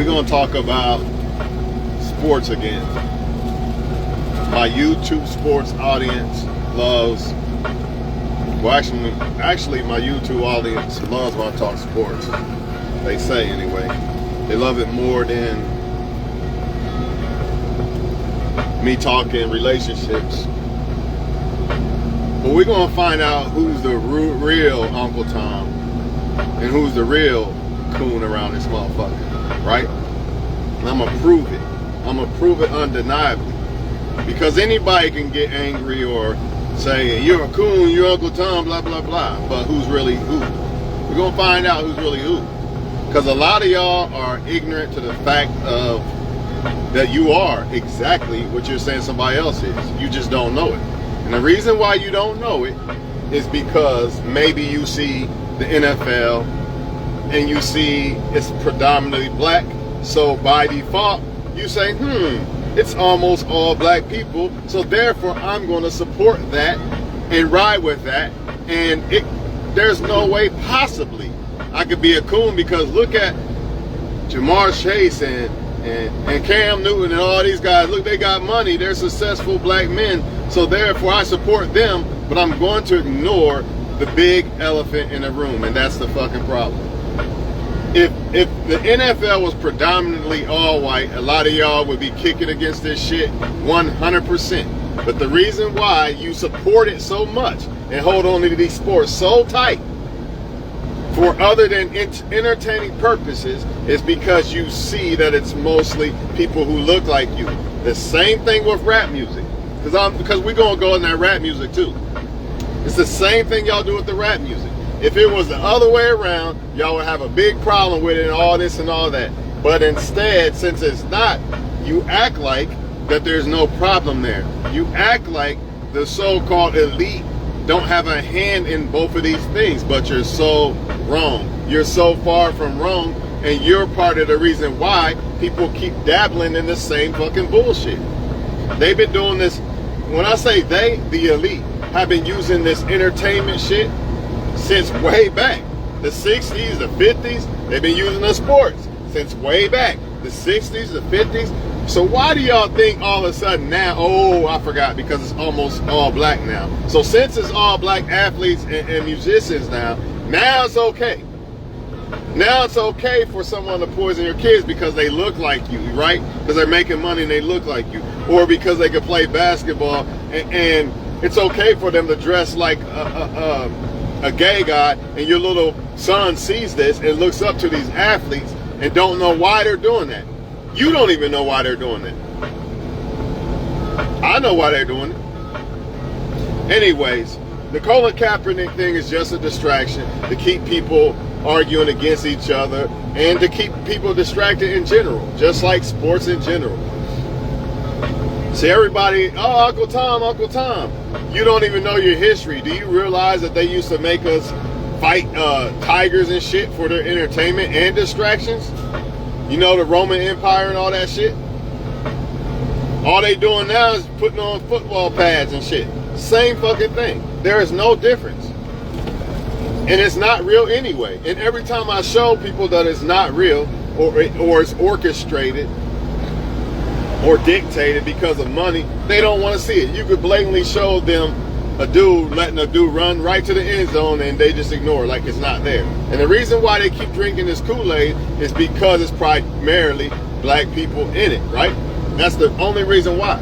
going to talk about sports again. My YouTube sports audience loves, well, actually my YouTube audience loves when I talk sports. They say anyway. They love it more than me talking relationships. But we're going to find out who's the real Uncle Tom and who's the real coon around this motherfucker, right? And I'm going to prove it. I'm going to prove it undeniably. Because anybody can get angry or say, you're a coon, you're Uncle Tom, blah, blah, blah. But who's really who? We're going to find out who's really who. Because a lot of y'all are ignorant to the fact of that you are exactly what you're saying somebody else is. You just don't know it. And the reason why you don't know it is because maybe you see the NFL and you see it's predominantly black. So by default, you say, it's almost all black people. So therefore, I'm going to support that and ride with that. And there's no way possibly I could be a coon, because look at Jamar Chase and Cam Newton and all these guys. Look, they got money. They're successful black men. So therefore, I support them, but I'm going to ignore the big elephant in the room, and that's the fucking problem. If the NFL was predominantly all white, a lot of y'all would be kicking against this shit 100%. But the reason why you support it so much and hold on to these sports so tight for other than entertaining purposes is because you see that it's mostly people who look like you. The same thing with rap music, because we're gonna go in that rap music too. It's the same thing y'all do with the rap music. If it was the other way around, y'all would have a big problem with it and all this and all that. But instead, since it's not, you act like that there's no problem there. You act like the so-called elite don't have a hand in both of these things, but you're so wrong. You're so far from wrong, and you're part of the reason why people keep dabbling in the same fucking bullshit. They've been doing this, when I say they, the elite, have been using this entertainment shit since way back. The 60s, the 50s, they've been using the sports since way back. The 60s, the 50s. So why do y'all think all of a sudden now, oh, I forgot, because it's almost all black now. So since it's all black athletes and musicians now it's okay. Now it's okay for someone to poison your kids because they look like you, right? Because they're making money and they look like you. Or because they can play basketball and it's okay for them to dress like a gay guy, and your little son sees this and looks up to these athletes and don't know why they're doing that. You don't even know why they're doing it. I know why they're doing it. Anyways, the Colin Kaepernick thing is just a distraction to keep people arguing against each other and to keep people distracted in general, just like sports in general. See, everybody, oh, Uncle Tom, Uncle Tom. You don't even know your history. Do you realize that they used to make us fight tigers and shit for their entertainment and distractions? You know, the Roman Empire and all that shit? All they doing now is putting on football pads and shit. Same fucking thing. There is no difference. And it's not real anyway. And every time I show people that it's not real or it's orchestrated or dictated because of money, they don't want to see it. You could blatantly show them a dude letting a dude run right to the end zone and they just ignore it like it's not there. And the reason why they keep drinking this Kool-Aid is because it's primarily black people in it, right? That's the only reason why.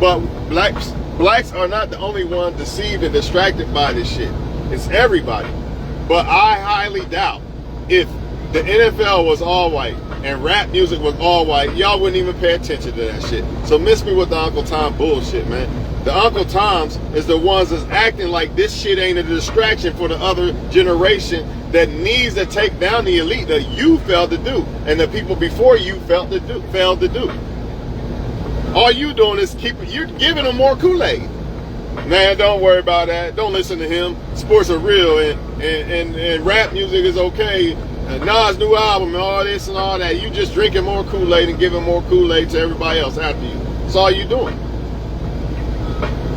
But blacks are not the only one deceived and distracted by this shit. It's everybody. But I highly doubt if the NFL was all white and rap music was all white, y'all wouldn't even pay attention to that shit. So miss me with the Uncle Tom bullshit, man. The Uncle Toms is the ones that's acting like this shit ain't a distraction for the other generation that needs to take down the elite that you failed to do and the people before you failed to do. All you doing is you're giving them more Kool-Aid. Man, don't worry about that. Don't listen to him. Sports are real and rap music is okay. Nas' new album and all this and all that. You just drinking more Kool-Aid and giving more Kool-Aid to everybody else after you. That's all you doing.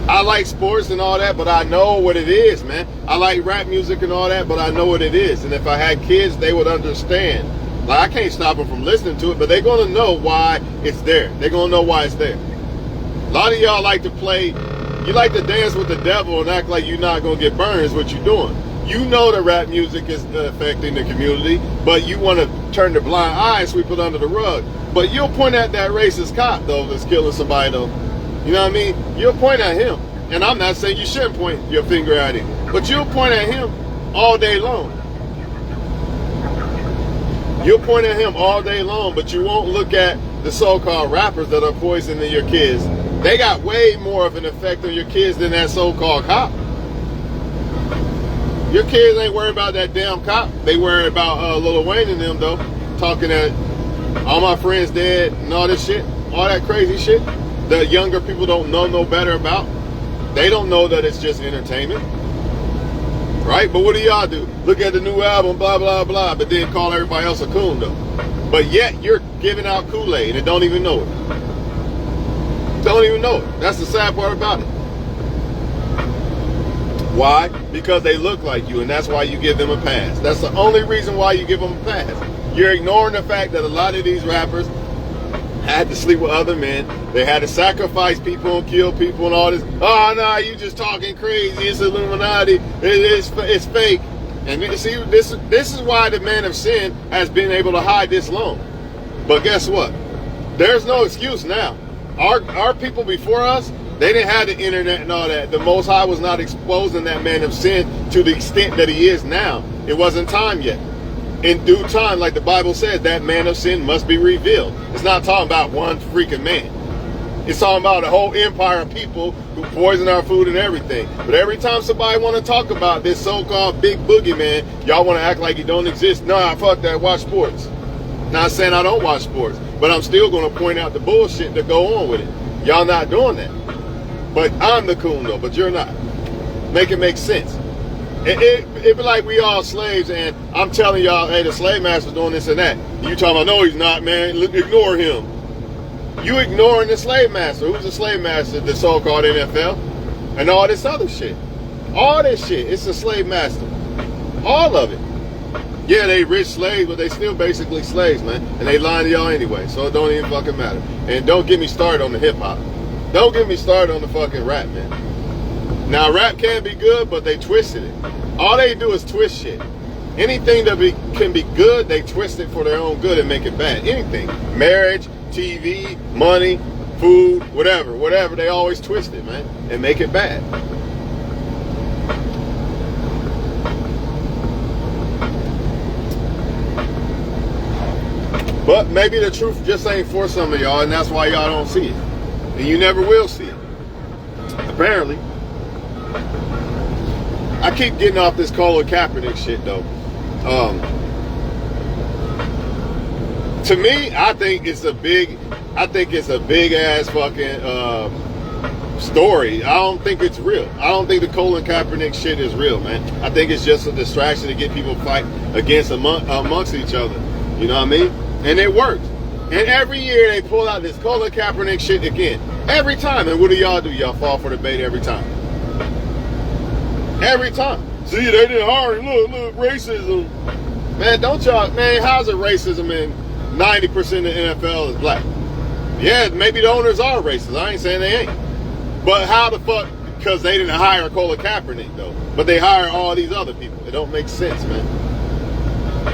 I like sports and all that, but I know what it is, man. I like rap music and all that, but I know what it is. And if I had kids, they would understand Like, I can't stop them from listening to it, but they're gonna know why it's there. They're gonna know why it's there. A lot of y'all like to play, you like to dance with the devil and act like you're not gonna get burned is what you're doing. You know that rap music is affecting the community, but you want to turn the blind eye and sweep it under the rug. But you'll point at that racist cop, though, that's killing somebody, though. You know what I mean? You'll point at him. And I'm not saying you shouldn't point your finger at him, but you'll point at him all day long. You'll point at him all day long, but you won't look at the so-called rappers that are poisoning your kids. They got way more of an effect on your kids than that so-called cop. Your kids ain't worried about that damn cop. They worried about Lil Wayne and them, though. Talking at all my friends dead and all this shit. All that crazy shit. The younger people don't know no better about. They don't know that it's just entertainment. Right? But what do y'all do? Look at the new album, blah, blah, blah, but then call everybody else a coon, though. But yet, you're giving out Kool-Aid and don't even know it. Don't even know it. That's the sad part about it. Why? Because they look like you, and that's why you give them a pass. That's the only reason why you give them a pass. You're ignoring the fact that a lot of these rappers had to sleep with other men. They had to sacrifice people and kill people and all this. Oh, no, you just talking crazy. It's Illuminati. It's fake. And you see, this is why the man of sin has been able to hide this long. But guess what? There's no excuse now. Our people before us, they didn't have the internet and all that. The Most High was not exposing that man of sin to the extent that he is now. It wasn't time yet. In due time, like the Bible says, that man of sin must be revealed. It's not talking about one freaking man. It's talking about a whole empire of people who poison our food and everything. But every time somebody want to talk about this so-called big boogeyman, y'all want to act like he don't exist. Nah, fuck that, watch sports. Not saying I don't watch sports, but I'm still going to point out the bullshit that go on with it. Y'all not doing that. But I'm the coon, though, but you're not. Make it make sense. It be like we all slaves, and I'm telling y'all, hey, the slave master's doing this and that. You talking about, no, he's not, man. Ignore him. You ignoring the slave master. Who's the slave master? The so-called NFL. And all this other shit. All this shit. It's a slave master. All of it. Yeah, they rich slaves, but they still basically slaves, man. And they lying to y'all anyway, so it don't even fucking matter. And don't get me started on the hip-hop. Don't get me started on the fucking rap, man. Now, rap can be good, but they twisted it. All they do is twist shit. Anything that can be good, they twist it for their own good and make it bad. Anything. Marriage, TV, money, food, whatever. They always twist it, man, and make it bad. But maybe the truth just ain't for some of y'all, and that's why y'all don't see it. And you never will see it. Apparently. I keep getting off this Colin Kaepernick shit, though. To me, I think it's a big ass fucking story. I don't think it's real. I don't think the Colin Kaepernick shit is real, man. I think it's just a distraction to get people fight against amongst each other. You know what I mean? And it works. And every year they pull out this Colin Kaepernick shit again. Every time. And what do? Y'all fall for the bait every time. Every time. See, they didn't hire him. Look, racism. Man, don't y'all, man, how's it racism in 90% of the NFL is black? Yeah, maybe the owners are racist. I ain't saying they ain't. But how the fuck, because they didn't hire Colin Kaepernick, though. But they hire all these other people. It don't make sense, man.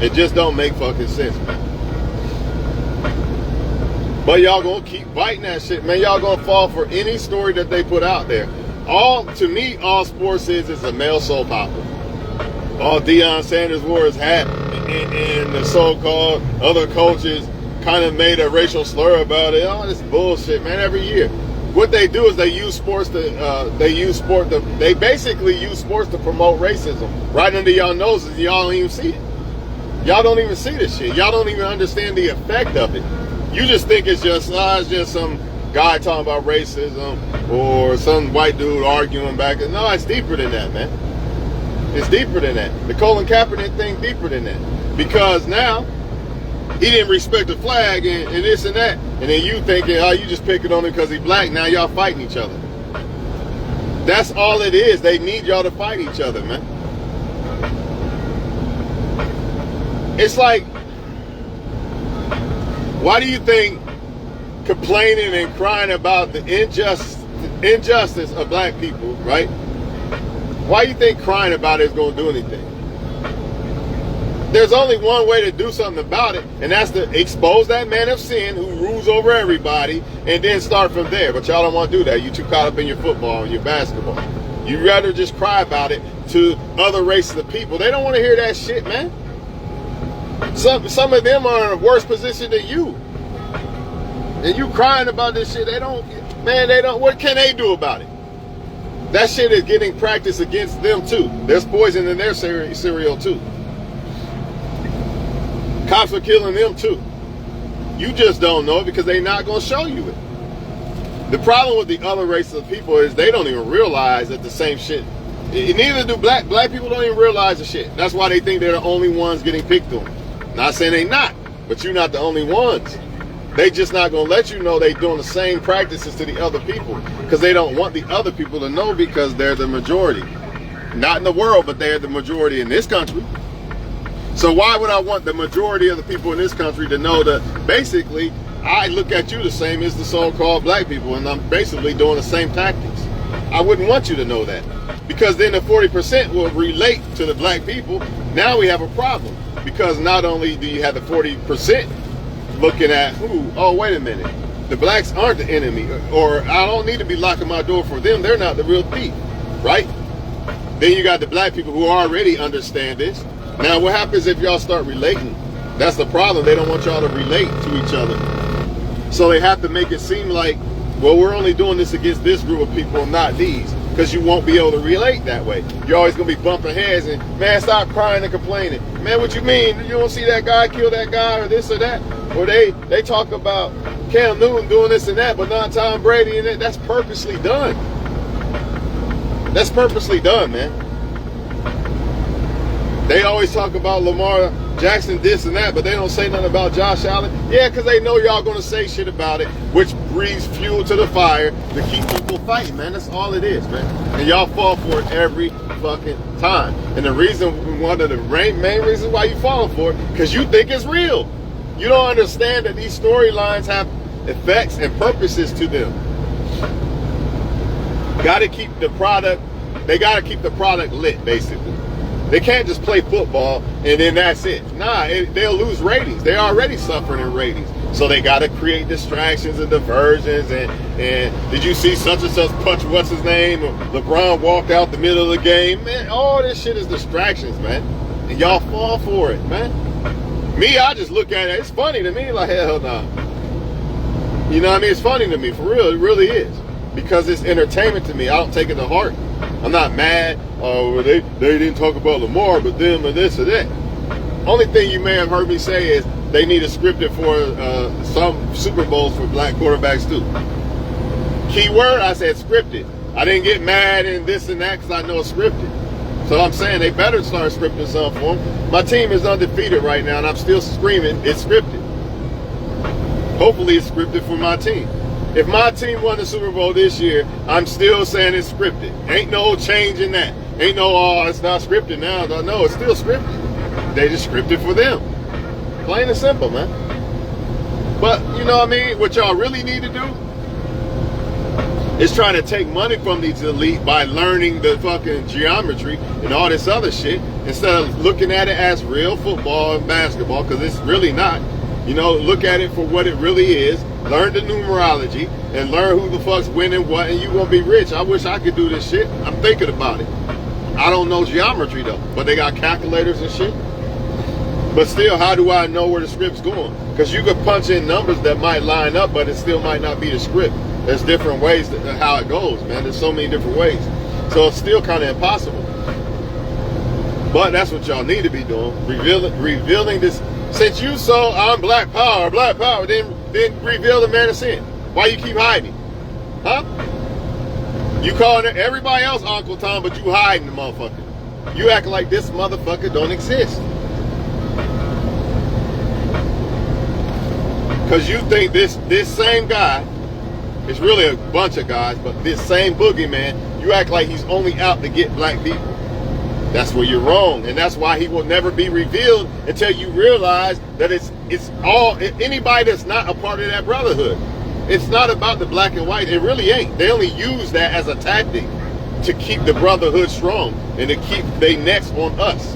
It just don't make fucking sense, man. But y'all gonna keep biting that shit, man. Y'all gonna fall for any story that they put out there. To me, all sports is a male soap opera. All Deion Sanders wore his hat, and the so-called other coaches kind of made a racial slur about it. All this bullshit, man. Every year, what they do is they basically use sports to promote racism right under y'all noses. And y'all don't even see it. Y'all don't even see this shit. Y'all don't even understand the effect of it. You just think it's just some guy talking about racism or some white dude arguing back. No, it's deeper than that, man. It's deeper than that. The Colin Kaepernick thing deeper than that. Because now, he didn't respect the flag and this and that. And then you thinking, oh, you just picking on him because he's black. Now y'all fighting each other. That's all it is. They need y'all to fight each other, man. It's like, Why do you think complaining and crying about the injustice of black people, right? Why do you think crying about it is going to do anything? There's only one way to do something about it, and that's to expose that man of sin who rules over everybody, and then start from there. But y'all don't want to do that. You're too caught up in your football and your basketball. You'd rather just cry about it to other races of people. They don't want to hear that shit, man. Some of them are in a worse position than you. And you crying about this shit, they don't, what can they do about it? That shit is getting practiced against them too. There's poison in their cereal too. Cops are killing them too. You just don't know it because they're not going to show you it. The problem with the other races of people is they don't even realize that the same shit. Neither do black people don't even realize the shit. That's why they think they're the only ones getting picked on. Not saying they not, but you're not the only ones. They just not going to let you know they doing the same practices to the other people because they don't want the other people to know because they're the majority. Not in the world, but they're the majority in this country. So why would I want the majority of the people in this country to know that basically I look at you the same as the so-called black people and I'm basically doing the same tactics? I wouldn't want you to know that because then the 40% will relate to the black people. Now we have a problem because not only do you have the 40% looking at who, oh, wait a minute, the blacks aren't the enemy, or I don't need to be locking my door for them. They're not the real thief, right? Then you got the black people who already understand this. Now, what happens if y'all start relating? That's the problem. They don't want y'all to relate to each other. So they have to make it seem like, well, we're only doing this against this group of people, not these, because you won't be able to relate that way. You're always going to be bumping heads and, man, stop crying and complaining. Man, what you mean? You don't see that guy kill that guy or this or that? Or they talk about Cam Newton doing this and that, but not Tom Brady and that. That's purposely done. That's purposely done, man. They always talk about Lamar Jackson this and that, but they don't say nothing about Josh Allen. Yeah, because they know y'all going to say shit about it, which breathes fuel to the fire to keep people fighting, man. That's all it is, man. And y'all fall for it every fucking time. And the reason, one of the main reasons why you fall for it, because you think it's real. You don't understand that these storylines have effects and purposes to them. Got to keep the product, they got to keep the product lit, basically. They can't just play football and then that's it. Nah, they'll lose ratings. They're already suffering in ratings. So they got to create distractions and diversions. And did you see such and such punch, what's his name? LeBron walked out the middle of the game. Man, all this shit is distractions, man. And y'all fall for it, man. Me, I just look at it. It's funny to me, like, hell no. You know what I mean? It's funny to me, for real. It really is. Because it's entertainment to me. I don't take it to heart. I'm not mad. Oh, they didn't talk about Lamar, but them or this or that. Only thing you may have heard me say is they need a scripted for some Super Bowls for black quarterbacks too. Key word, I said scripted. I didn't get mad and this and that because I know it's scripted. So I'm saying they better start scripting something for them. My team is undefeated right now, and I'm still screaming it's scripted. Hopefully it's scripted for my team. If my team won the Super Bowl this year, I'm still saying it's scripted. Ain't no change in that. Ain't no, oh, it's not scripted now. No, it's still scripted. They just scripted for them. Plain and simple, man. But, you know what I mean? What y'all really need to do is trying to take money from these elite by learning the fucking geometry and all this other shit instead of looking at it as real football and basketball, because it's really not. You know, look at it for what it really is. Learn the numerology and learn who the fuck's winning what, and you gonna be rich. I wish I could do this shit. I'm thinking about it. I don't know geometry though, but they got calculators and shit. But still, how do I know where the script's going? Because you could punch in numbers that might line up, but it still might not be the script. There's different ways how it goes, man. There's so many different ways. So it's still kind of impossible. But that's what y'all need to be doing. Revealing this. Since you saw I'm black power, then reveal the man of sin. Why you keep hiding? Huh? You calling everybody else Uncle Tom, but you hiding the motherfucker. You acting like this motherfucker don't exist. Because you think this same guy, it's really a bunch of guys, but this same boogeyman, you act like he's only out to get black people. That's where you're wrong. And that's why he will never be revealed until you realize that it's it's all, anybody that's not a part of that brotherhood. It's not about the black and white. It really ain't. They only use that as a tactic to keep the brotherhood strong and to keep their necks on us.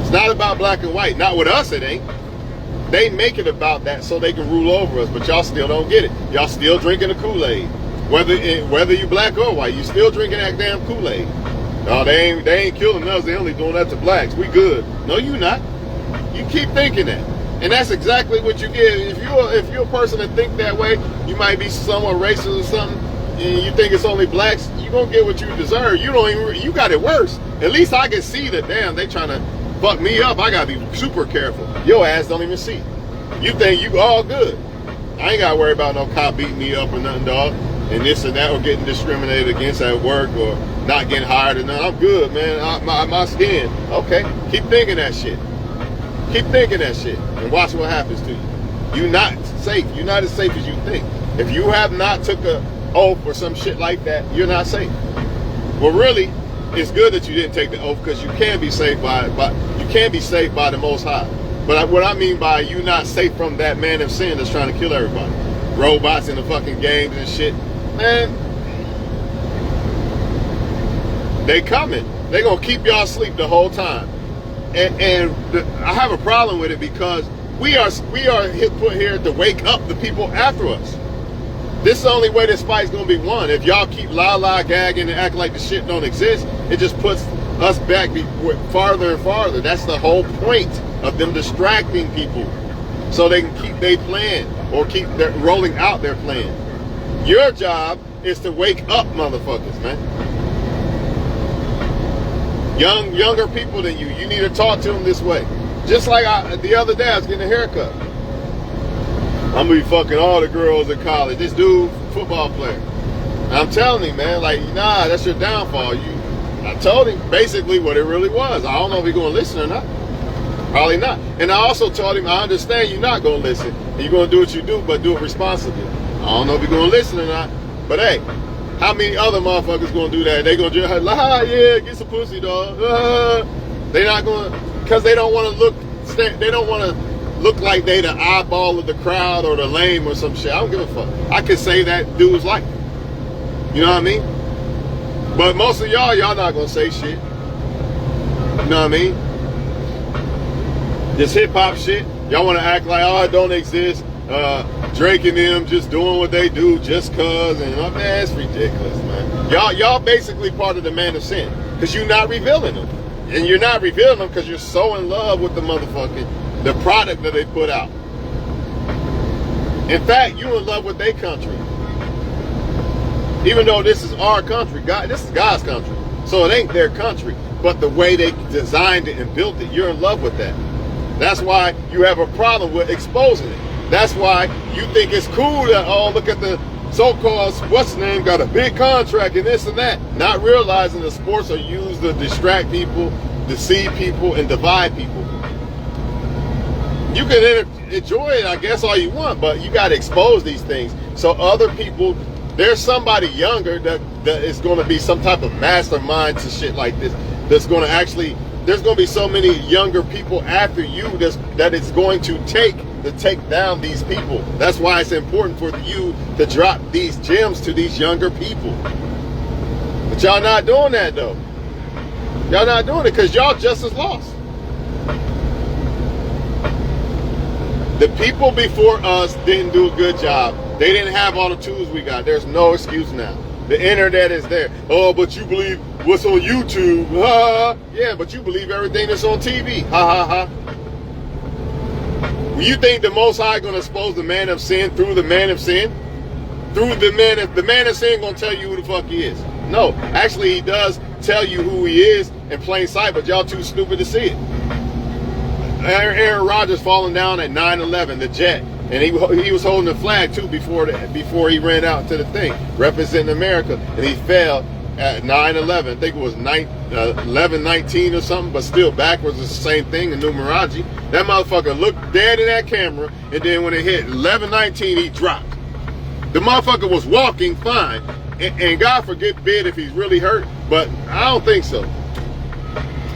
It's not about black and white. Not with us, it ain't. They make it about that so they can rule over us, but y'all still don't get it. Y'all still drinking the Kool-Aid. Whether you black or white, you still drinking that damn Kool-Aid. No, they ain't killing us. They only doing that to blacks. We good. No, you not. You keep thinking that. And that's exactly what you get. If you're a person that think that way, you might be somewhat racist or something, and you think it's only blacks, you're gonna get what you deserve. You got it worse. At least I can see that, damn, they trying to fuck me up. I gotta be super careful. Your ass don't even see. You think you all good. I ain't gotta worry about no cop beating me up or nothing, dog. And this and that, or getting discriminated against at work, or not getting hired or nothing. I'm good, man. My skin. Okay, keep thinking that shit. Keep thinking that shit and watch what happens to you. You're not safe. You're not as safe as you think. If you have not took an oath or some shit like that, you're not safe. Well, really, it's good that you didn't take the oath, because you can be saved by the Most High. But what I mean by you not safe from that man of sin that's trying to kill everybody, robots in the fucking games and shit, man. They coming. They gonna keep y'all asleep the whole time. I have a problem with it, because we are put here to wake up the people after us. This is the only way this fight's gonna be won. If y'all keep gagging and act like the shit don't exist, it just puts us back farther and farther. That's the whole point of them distracting people, so they can keep their plan or keep rolling out their plan. Your job is to wake up motherfuckers, man. Younger people than you need to talk to them this way. Just like the other day, I was getting a haircut. I'm gonna be fucking all the girls in college. This dude, football player. And I'm telling him, man, like, nah, that's your downfall. I told him basically what it really was. I don't know if he's gonna listen or not. Probably not. And I also told him, I understand you're not gonna listen. And you're gonna do what you do, but do it responsibly. I don't know if he's gonna listen or not. But hey, how many other motherfuckers gonna do that? They gonna just yeah, get some pussy, dog. They not gonna, because they don't want to look. They don't want to look like they the eyeball of the crowd or the lame or some shit. I don't give a fuck. I could say that dude's like, you know what I mean? But most of y'all not gonna say shit. You know what I mean? This hip hop shit, y'all want to act like, oh, it don't exist. Drake and them just doing what they do just cause, and man, it's ridiculous, man. Y'all basically part of the man of sin, because you're not revealing them. And you're not revealing them because you're so in love with the product that they put out. In fact, you're in love with their country. Even though this is our country, this is God's country. So it ain't their country, but the way they designed it and built it, you're in love with that. That's why you have a problem with exposing it. That's why you think it's cool that, oh, look at the so-called, what's his name, got a big contract and this and that. Not realizing the sports are used to distract people, deceive people, and divide people. You can enjoy it, I guess, all you want, but you got to expose these things. So other people, there's somebody younger that is going to be some type of mastermind to shit like this. That's going to actually, there's going to be so many younger people after you that it's going to take down these people. That's why it's important for you to drop these gems to these younger people. But y'all not doing that though. Y'all not doing it because y'all just as lost. The people before us didn't do a good job. They didn't have all the tools we got. There's no excuse now. The internet is there. Oh, but you believe what's on YouTube. Ha! Yeah, but you believe everything that's on TV. Ha ha ha. You think the Most High going to expose the man of sin through the man of sin? Through the man of sin going to tell you who the fuck he is? No, actually he does tell you who he is in plain sight, but y'all too stupid to see it. Aaron Rodgers falling down at 9/11, the jet, and he was holding the flag too before he ran out to the thing, representing America, and he fell at 9/11. I think it was 11/19 or something, but still backwards is the same thing in numerology. That motherfucker looked dead in that camera, and then when it hit 11/19, he dropped. The motherfucker was walking fine, and God forbid if he's really hurt, but I don't think so.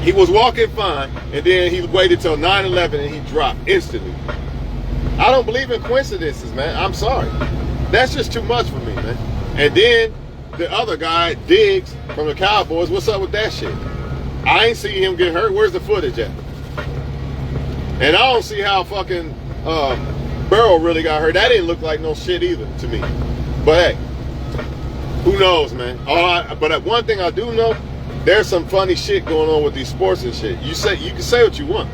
He was walking fine, and then he waited till 9/11 and he dropped instantly. I don't believe in coincidences, man. I'm sorry. That's just too much for me, man. And then the other guy, Diggs, from the Cowboys, what's up with that shit? I ain't seen him get hurt. Where's the footage at? And I don't see how fucking Burrow really got hurt. That didn't look like no shit either to me. But hey, who knows, man? But one thing I do know, there's some funny shit going on with these sports and shit. You can say what you want.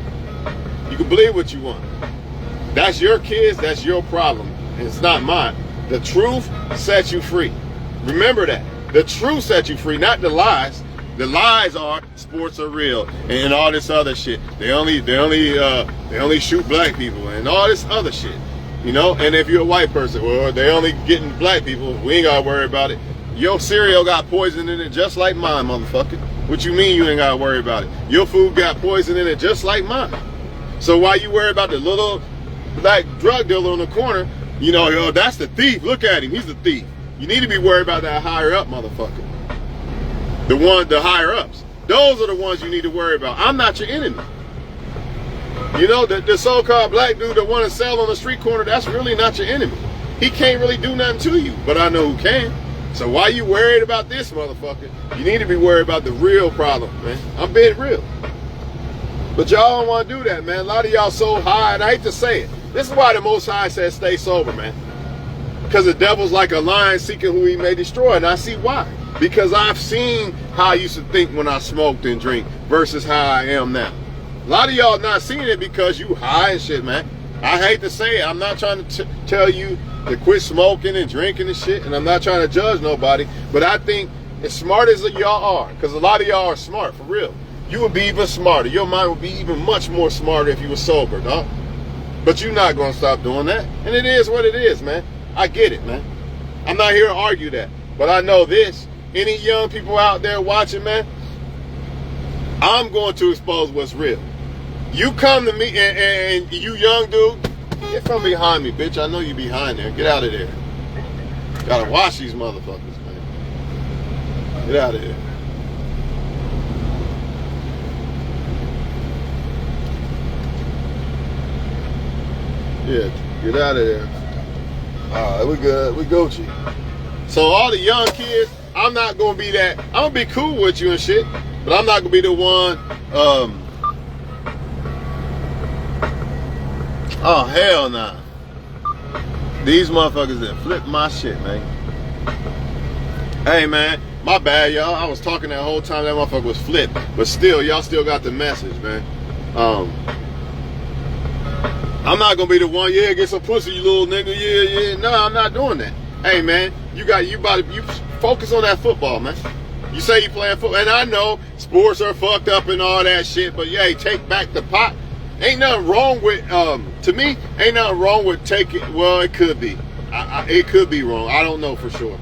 You can believe what you want. That's your kids, that's your problem. It's not mine. The truth sets you free. Remember that. The truth sets you free, not the lies. The lies are sports are real and all this other shit. They only shoot black people and all this other shit. You know, and if you're a white person, well, they only getting black people. We ain't gotta worry about it. Your cereal got poison in it just like mine, motherfucker. What you mean you ain't gotta worry about it? Your food got poison in it just like mine. So why you worry about the little black drug dealer on the corner? You know, oh, that's the thief. Look at him. He's the thief. You need to be worried about that higher up motherfucker. The higher ups. Those are the ones you need to worry about. I'm not your enemy. You know, the so-called black dude that want to sell on the street corner, that's really not your enemy. He can't really do nothing to you, but I know who can. So why you worried about this motherfucker? You need to be worried about the real problem, man. I'm being real. But y'all don't want to do that, man. A lot of y'all so high, and I hate to say it. This is why the Most High says stay sober, man. Because the devil's like a lion seeking who he may destroy, and I see why. Because I've seen how I used to think when I smoked and drink versus how I am now. A lot of y'all not seeing it because you high and shit, man. I hate to say it. I'm not trying to tell you to quit smoking and drinking and shit, and I'm not trying to judge nobody, but I think as smart as y'all are, because a lot of y'all are smart, for real, you would be even smarter. Your mind would be even much more smarter if you were sober, dog. But you're not going to stop doing that. And it is what it is, man. I get it, man. I'm not here to argue that. But I know this. Any young people out there watching, man, I'm going to expose what's real. You come to me and you young dude, get from behind me, bitch. I know you behind there. Get out of there. Gotta watch these motherfuckers, man. Get out of here. Yeah, get out of there. Alright, we good. We Gucci. So all the young kids, I'm not gonna be that. I'm gonna be cool with you and shit, but I'm not gonna be the one. Oh hell nah. These motherfuckers that flip my shit, man. Hey man, my bad, y'all. I was talking that whole time that motherfucker was flipped, but still, y'all still got the message, man. I'm not gonna be the one, yeah, get some pussy, you little nigga, yeah. No, I'm not doing that. Hey man, you focus on that football, man. You say you playing football, and I know sports are fucked up and all that shit, but yeah, take back the pot. Ain't nothing wrong with, to me, ain't nothing wrong with taking, well, it could be. It could be wrong. I don't know for sure.